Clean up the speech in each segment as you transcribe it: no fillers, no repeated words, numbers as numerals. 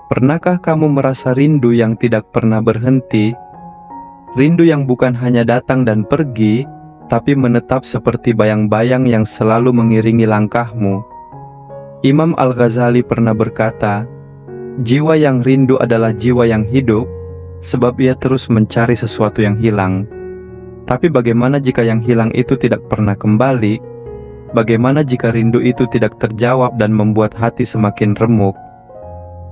Pernahkah kamu merasa rindu yang tidak pernah berhenti? Rindu yang bukan hanya datang dan pergi, tapi menetap seperti bayang-bayang yang selalu mengiringi langkahmu. Imam Al-Ghazali pernah berkata, "Jiwa yang rindu adalah jiwa yang hidup, sebab ia terus mencari sesuatu yang hilang." Tapi bagaimana jika yang hilang itu tidak pernah kembali? Bagaimana jika rindu itu tidak terjawab dan membuat hati semakin remuk?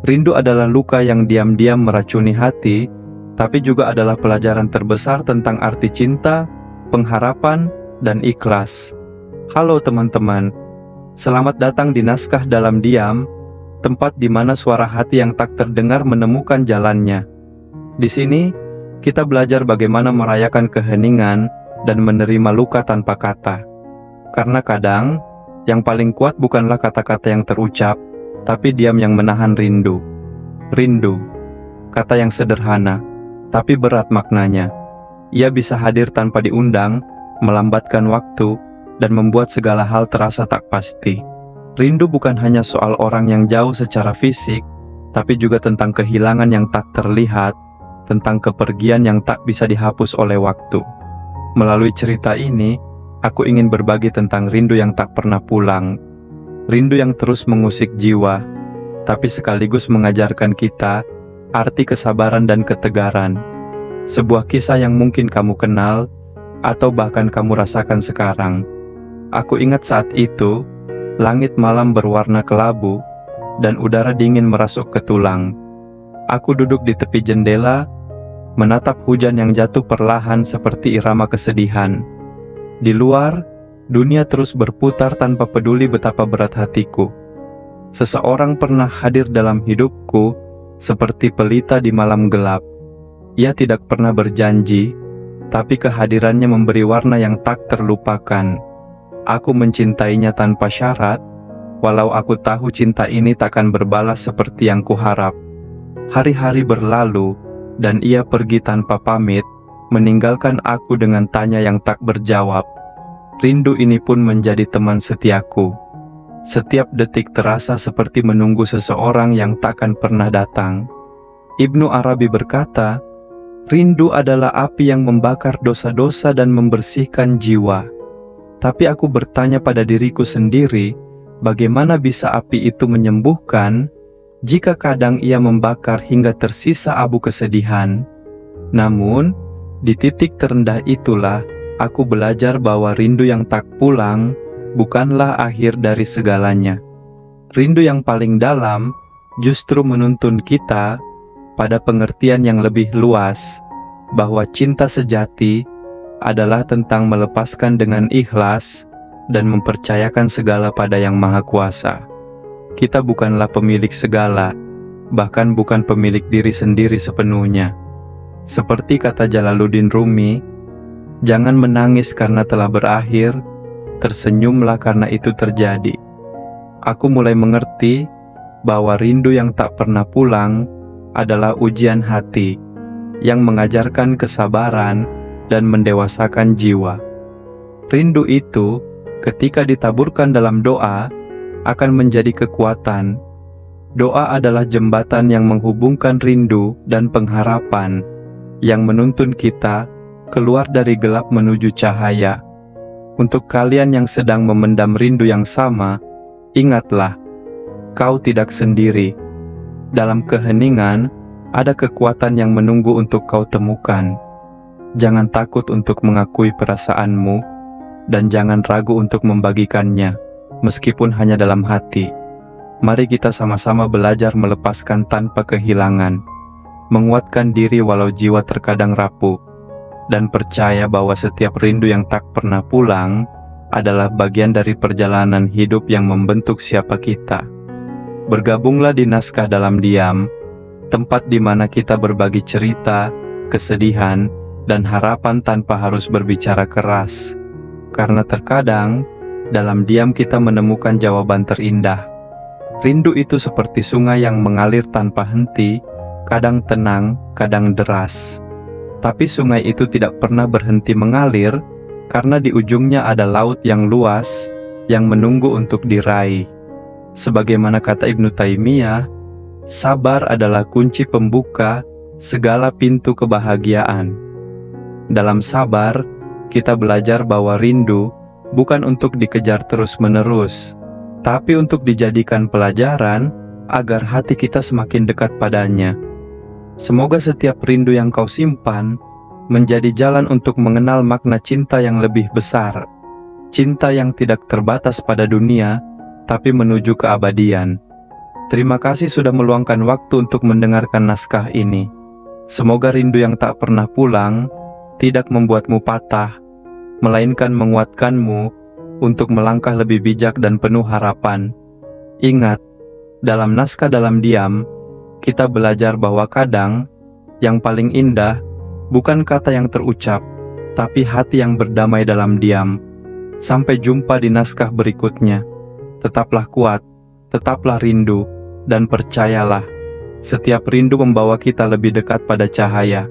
Rindu adalah luka yang diam-diam meracuni hati, tapi juga adalah pelajaran terbesar tentang arti cinta, pengharapan, dan ikhlas. Halo teman-teman, selamat datang di Naskah Dalam Diam, tempat di mana suara hati yang tak terdengar menemukan jalannya. Di sini, kita belajar bagaimana merayakan keheningan dan menerima luka tanpa kata. Karena kadang, yang paling kuat bukanlah kata-kata yang terucap, tapi diam yang menahan rindu. Rindu, kata yang sederhana, tapi berat maknanya. Ia bisa hadir tanpa diundang, melambatkan waktu, dan membuat segala hal terasa tak pasti. Rindu bukan hanya soal orang yang jauh secara fisik, tapi juga tentang kehilangan yang tak terlihat, tentang kepergian yang tak bisa dihapus oleh waktu. Melalui cerita ini, aku ingin berbagi tentang rindu yang tak pernah pulang, rindu yang terus mengusik jiwa, tapi sekaligus mengajarkan kita arti kesabaran dan ketegaran. Sebuah kisah yang mungkin kamu kenal, atau bahkan kamu rasakan sekarang. Aku ingat saat itu, langit malam berwarna kelabu, dan udara dingin merasuk ke tulang. Aku duduk di tepi jendela, menatap hujan yang jatuh perlahan seperti irama kesedihan. Di luar, dunia terus berputar tanpa peduli betapa berat hatiku. Seseorang pernah hadir dalam hidupku, seperti pelita di malam gelap. Ia tidak pernah berjanji, tapi kehadirannya memberi warna yang tak terlupakan. Aku mencintainya tanpa syarat, walau aku tahu cinta ini takkan berbalas seperti yang kuharap. Hari-hari berlalu, dan ia pergi tanpa pamit, meninggalkan aku dengan tanya yang tak berjawab. Rindu ini pun menjadi teman setiaku. Setiap detik terasa seperti menunggu seseorang yang takkan pernah datang. Ibnu Arabi berkata, rindu adalah api yang membakar dosa-dosa dan membersihkan jiwa. Tapi aku bertanya pada diriku sendiri, bagaimana bisa api itu menyembuhkan jika kadang ia membakar hingga tersisa abu kesedihan? Namun, di titik terendah itulah aku belajar bahwa rindu yang tak pulang bukanlah akhir dari segalanya. Rindu yang paling dalam justru menuntun kita pada pengertian yang lebih luas, bahwa cinta sejati adalah tentang melepaskan dengan ikhlas dan mempercayakan segala pada Yang Maha Kuasa. Kita bukanlah pemilik segala, bahkan bukan pemilik diri sendiri sepenuhnya. Seperti kata Jalaluddin Rumi, jangan menangis karena telah berakhir, tersenyumlah karena itu terjadi. Aku mulai mengerti bahwa rindu yang tak pernah pulang adalah ujian hati yang mengajarkan kesabaran dan mendewasakan jiwa. Rindu itu, ketika ditaburkan dalam doa, akan menjadi kekuatan. Doa adalah jembatan yang menghubungkan rindu dan pengharapan, yang menuntun kita keluar dari gelap menuju cahaya. Untuk kalian yang sedang memendam rindu yang sama, ingatlah, kau tidak sendiri. Dalam keheningan, ada kekuatan yang menunggu untuk kau temukan. Jangan takut untuk mengakui perasaanmu, dan jangan ragu untuk membagikannya, meskipun hanya dalam hati. Mari kita sama-sama belajar melepaskan tanpa kehilangan, menguatkan diri walau jiwa terkadang rapuh, dan percaya bahwa setiap rindu yang tak pernah pulang adalah bagian dari perjalanan hidup yang membentuk siapa kita. Bergabunglah di Naskah Dalam Diam, tempat di mana kita berbagi cerita, kesedihan, dan harapan tanpa harus berbicara keras. Karena terkadang, dalam diam kita menemukan jawaban terindah. Rindu itu seperti sungai yang mengalir tanpa henti, kadang tenang, kadang deras. Tapi sungai itu tidak pernah berhenti mengalir, karena di ujungnya ada laut yang luas, yang menunggu untuk diraih. Sebagaimana kata Ibnu Taimiyah, Sabar adalah kunci pembuka segala pintu kebahagiaan. Dalam sabar, kita belajar bahwa rindu bukan untuk dikejar terus-menerus, tapi untuk dijadikan pelajaran agar hati kita semakin dekat padanya. Semoga setiap rindu yang kau simpan menjadi jalan untuk mengenal makna cinta yang lebih besar. Cinta yang tidak terbatas pada dunia, tapi menuju keabadian. Terima kasih sudah meluangkan waktu untuk mendengarkan naskah ini. Semoga rindu yang tak pernah pulang tidak membuatmu patah, melainkan menguatkanmu untuk melangkah lebih bijak dan penuh harapan. Ingat, dalam naskah dalam diam, kita belajar bahwa kadang yang paling indah bukan kata yang terucap, tapi hati yang berdamai dalam diam. Sampai jumpa di naskah berikutnya. Tetaplah kuat, tetaplah rindu, dan percayalah, setiap rindu membawa kita lebih dekat pada cahaya.